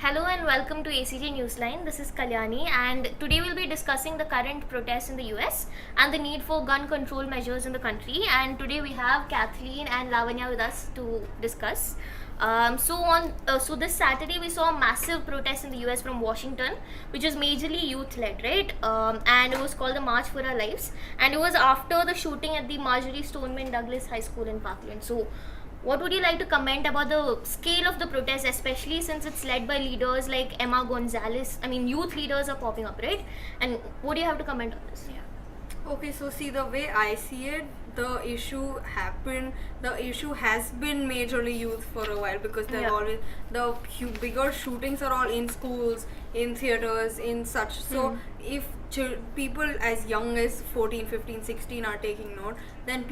Hello and welcome to ACG Newsline. This is Kalyani, and today we'll be discussing the current protests in the US and the need for gun control measures in the country. And today we have Kathleen and Lavanya with us to discuss. So this Saturday we saw a massive protest in the US from Washington, which is majorly youth-led, right? And it was called the March for Our Lives, and it was after the shooting at the Marjorie Stoneman Douglas High School in Parkland. So what would you like to comment about the scale of the protest, especially since it's led by leaders like Emma Gonzalez? I mean, youth leaders are popping up, right? And what do you have to comment on this? Yeah. Okay, so see, the way I see it, the issue has been majorly youth for a while, because they're always the bigger shootings are all in schools, in theaters, in such. So if people as young as 14, 15, 16 are taking note, then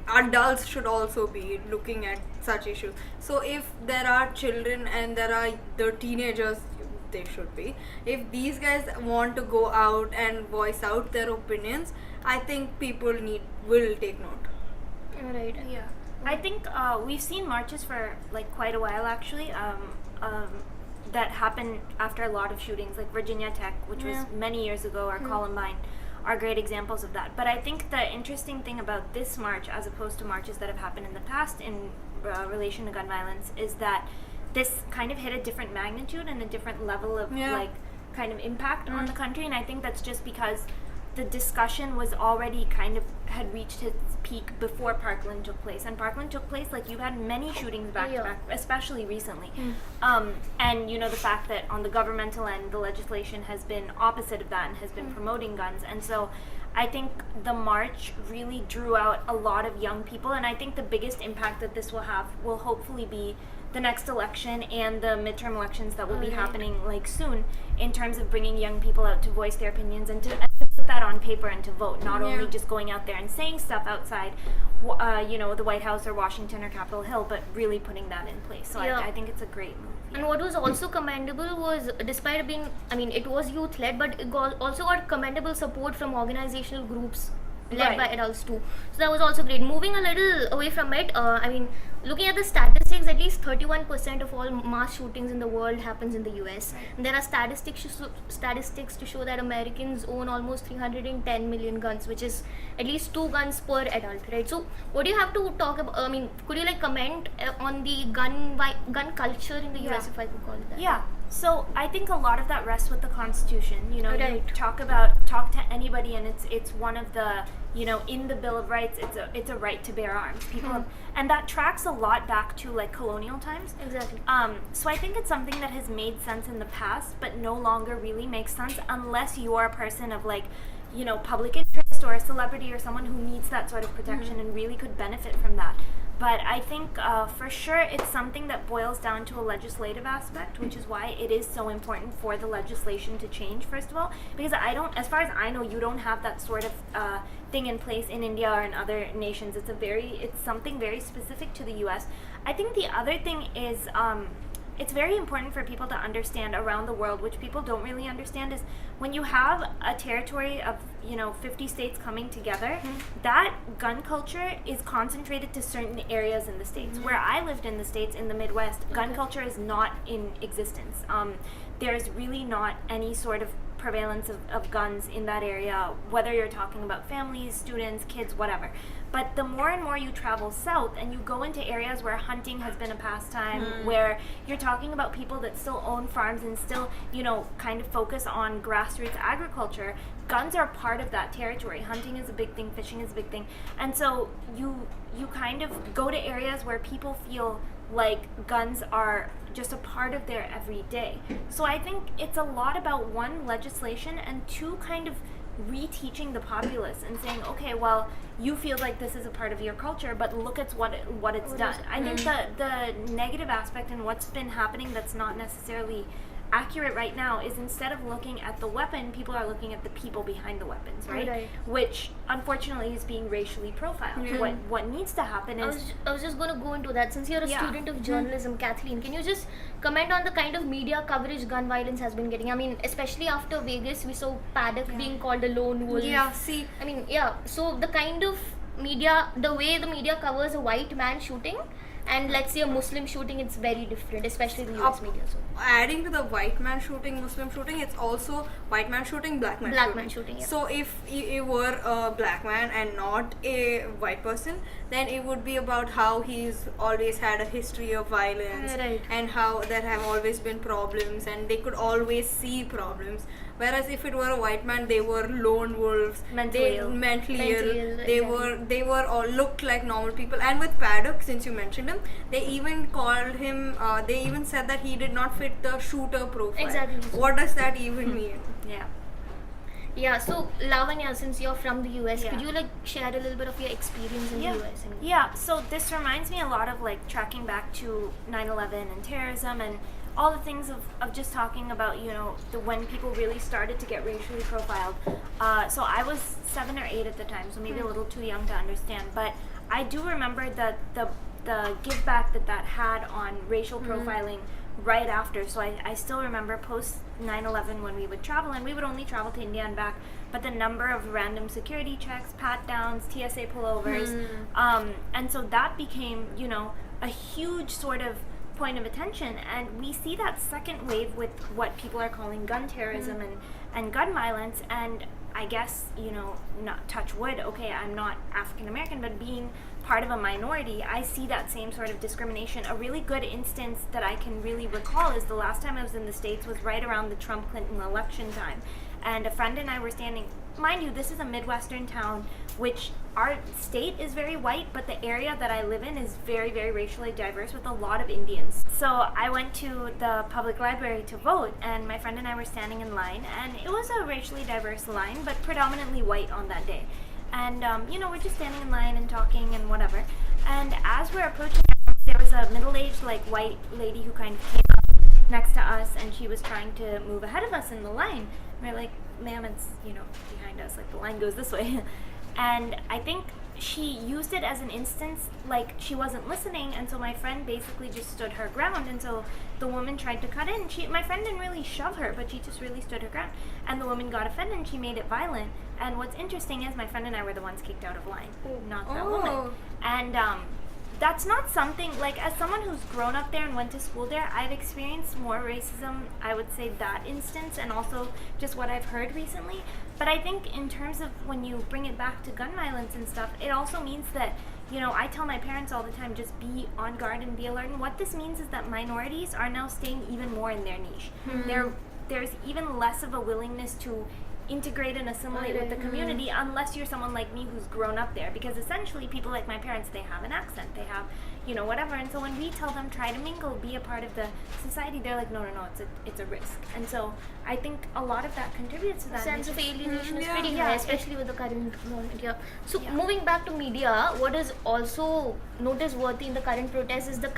adults should also be looking at such issues. So if there are children and there are the teenagers, they should be, if these guys want to go out and voice out their opinions, I think people will take note. Right. Yeah, I think we've seen marches for like quite a while actually. That happened after a lot of shootings, like Virginia Tech, which was many years ago, or Columbine, are great examples of that. But I think the interesting thing about this march, as opposed to marches that have happened in the past in relation to gun violence, is that this kind of hit a different magnitude and a different level of like kind of impact on the country. And I think that's just because the discussion was already kind of had reached its peak before Parkland took place. And Parkland took place, like, you had many shootings back to back, especially recently. And you know, the fact that on the governmental end, the legislation has been opposite of that and has been promoting guns. And so I think the march really drew out a lot of young people, and I think the biggest impact that this will have will hopefully be the next election and the midterm elections that will be happening like soon, in terms of bringing young people out to voice their opinions and to put that on paper and to vote, not only just going out there and saying stuff outside the White House or Washington or Capitol Hill, but really putting that in place. So I think it's a great move. And what was also commendable was, despite it being, it was youth led, but it also got commendable support from organizational groups led by adults too. So that was also great. Moving a little away from it, looking at the statistics, at least 31% of all mass shootings in the world happens in the US. And there are statistics to show that Americans own almost 310 million guns, which is at least 2 guns per adult, right? So what do you have to talk about? Could you comment on the gun culture in the US, if I could call it that? Yeah. So I think a lot of that rests with the Constitution. You talk to anybody, and it's one of the, in the Bill of Rights, it's a right to bear arms. People have, and that tracks a lot back to like colonial times. Exactly. So I think it's something that has made sense in the past, but no longer really makes sense unless you are a person of like, public interest or a celebrity or someone who needs that sort of protection and really could benefit from that. But I think for sure it's something that boils down to a legislative aspect, which is why it is so important for the legislation to change, first of all, because as far as I know, you don't have that sort of thing in place in India or in other nations. It's something very specific to the US. I think the other thing is it's very important for people to understand around the world, which people don't really understand, is when you have a territory of 50 states coming together, that gun culture is concentrated to certain areas in the states. Where I lived in the states, in the Midwest, gun culture is not in existence. There's really not any sort of prevalence of guns in that area, whether you're talking about families, students, kids, whatever. But the more and more you travel south and you go into areas where hunting has been a pastime, where you're talking about people that still own farms and still, kind of focus on grassroots agriculture, guns are part of that territory. Hunting is a big thing, fishing is a big thing. And so you kind of go to areas where people feel like guns are just a part of their everyday. So I think it's a lot about, one, legislation, and two, kind of reteaching the populace and saying, okay, well, you feel like this is a part of your culture, but look at what it's done. I think the negative aspect and what's been happening that's not necessarily accurate right now is, instead of looking at the weapon, people are looking at the people behind the weapons, right? Which unfortunately is being racially profiled. What needs to happen is, I was just going to go into that. Since you're a student of journalism, Kathleen, can you just comment on the kind of media coverage gun violence has been getting? Especially after Vegas, we saw Paddock being called a lone wolf. So the kind of media, the way the media covers a white man shooting, and let's say a Muslim shooting, it's very different, especially the US media. So Adding to the white man shooting, Muslim shooting, it's also white man shooting, black man shooting. Yeah. So if you were a black man and not a white person, then it would be about how he's always had a history of violence, Right. and how there have always been problems, and they could always see problems. Whereas if it were a white man, they were lone wolves, Mentally ill. mentally Mentally ill. ill, They exactly. they were all looked like normal people. And with Paddock, since you mentioned him, they even called him. They even said that he did not fit the shooter profile. Exactly. What does that even mean? Yeah. Yeah, so Lavanya, since you're from the US, Yeah. could you like share a little bit of your experience in Yeah. the US? Yeah, so this reminds me a lot of like tracking back to 9/11 and terrorism and all the things of just talking about, you know, when people really started to get racially profiled. So I was 7 or 8 at the time, so maybe a little too young to understand, but I do remember the give back that had on racial profiling right after. So I still remember post 9/11 when we would travel, and we would only travel to India and back, but the number of random security checks, pat downs, TSA pullovers, and so that became, you know, a huge sort of point of attention. And we see that second wave with what people are calling gun terrorism and gun violence. And I guess, you know, not touch wood, okay, I'm not African American, but being part of a minority, I see that same sort of discrimination. A really good instance that I can really recall is the last time I was in the States was right around the Trump-Clinton election time. And a friend and I were standing, mind you, this is a Midwestern town, which our state is very white, but the area that I live in is very, very racially diverse with a lot of Indians. So I went to the public library to vote, and my friend and I were standing in line, and it was a racially diverse line, but predominantly white on that day. And, you know, we're just standing in line and talking and whatever. And as we're approaching, there was a middle-aged, like, white lady who kind of came up next to us, and she was trying to move ahead of us in the line. We're like, ma'am, it's, you know, behind us, like, the line goes this way. And I think she used it as an instance, like, she wasn't listening, and so my friend basically just stood her ground, and so the woman tried to cut in. My friend didn't really shove her, but she just really stood her ground, and the woman got offended, and she made it violent. And what's interesting is my friend and I were the ones kicked out of line, not that woman. And that's not something, like, as someone who's grown up there and went to school there, I've experienced more racism, I would say, that instance, and also just what I've heard recently. But I think in terms of when you bring it back to gun violence and stuff, it also means that, you know, I tell my parents all the time, just be on guard and be alert. And what this means is that minorities are now staying even more in their niche. There's even less of a willingness to integrate and assimilate with the community unless you're someone like me who's grown up there, because essentially people like my parents, they have an accent, they have, you know, whatever. And so when we tell them try to mingle, be a part of the society, they're like, no, it's a risk. And so I think a lot of that contributes to that sense of alienation is Yeah. pretty Yeah. high, especially with the current moment. Yeah. So Yeah. moving back to media, what is also noticeworthy in the current protest is the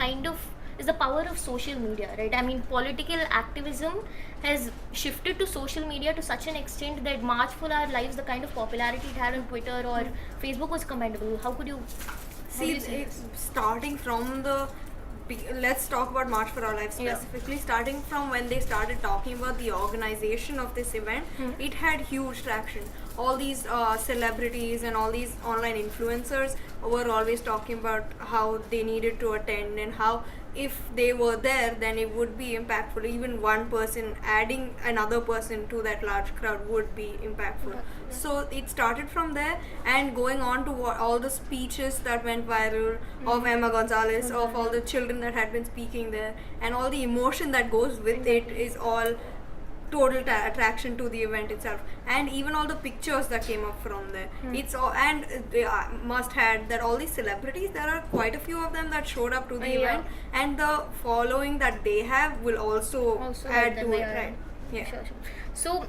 power of social media, right? I mean, political activism has shifted to social media to such an extent that March for Our Lives, the kind of popularity it had on Twitter or Facebook, was commendable. How could you See, it's starting from let's talk about March for Our Lives Yeah. specifically. Starting from when they started talking about the organization of this event, it had huge traction. All these celebrities and all these online influencers were always talking about how they needed to attend, and how if they were there, then it would be impactful. Even one person adding another person to that large crowd would be impactful. So it started from there, and going on to all the speeches that went viral of Emma Gonzalez, of all the children that had been speaking there, and all the emotion that goes with it is all total attraction to the event itself. And even all the pictures that came up from there, it's all, and must add that all these celebrities, there are quite a few of them that showed up to the Yeah. event, and the following that they have will also also add help to them, it, right? Yeah. Sure. So,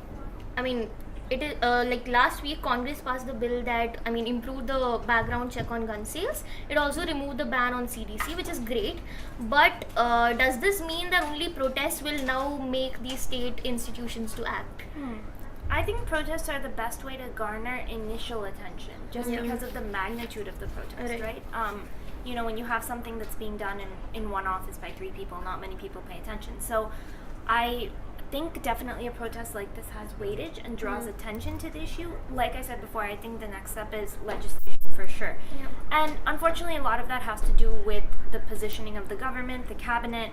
I mean, it is like last week Congress passed the bill that, I mean, improved the background check on gun sales. It also removed the ban on CDC, which is great. But does this mean that only protests will now make these state institutions to act? I think protests are the best way to garner initial attention, just Yeah. because of the magnitude of the protest, Right. right? You know, when you have something that's being done in one office by 3 people, not many people pay attention. So I think definitely a protest like this has weightage and draws attention to the issue. Like I said before, I think the next step is legislation for sure. Yeah. And unfortunately, a lot of that has to do with the positioning of the government, the cabinet.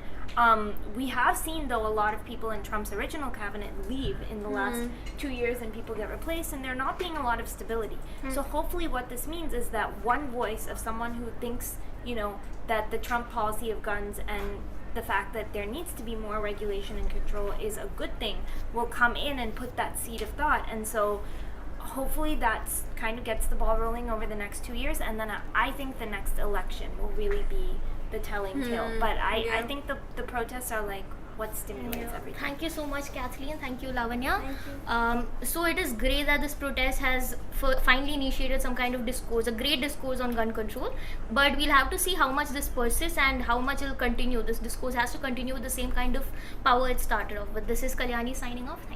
We have seen, though, a lot of people in Trump's original cabinet leave in the last 2 years, and people get replaced, and there not being a lot of stability. So hopefully what this means is that one voice of someone who thinks, that the Trump policy of guns and the fact that there needs to be more regulation and control is a good thing will come in and put that seed of thought. And so hopefully that's kind of gets the ball rolling over the next 2 years, and then I think the next election will really be the telling tale. But I think the protests are like what stimulates everything. Thank you so much, Kathleen. Thank you, Lavanya. Thank you. So it is great that this protest has finally initiated some kind of discourse, a great discourse on gun control. But we'll have to see how much this persists and how much it will continue. This discourse has to continue with the same kind of power it started off with. This is Kalyani signing off. Thank you.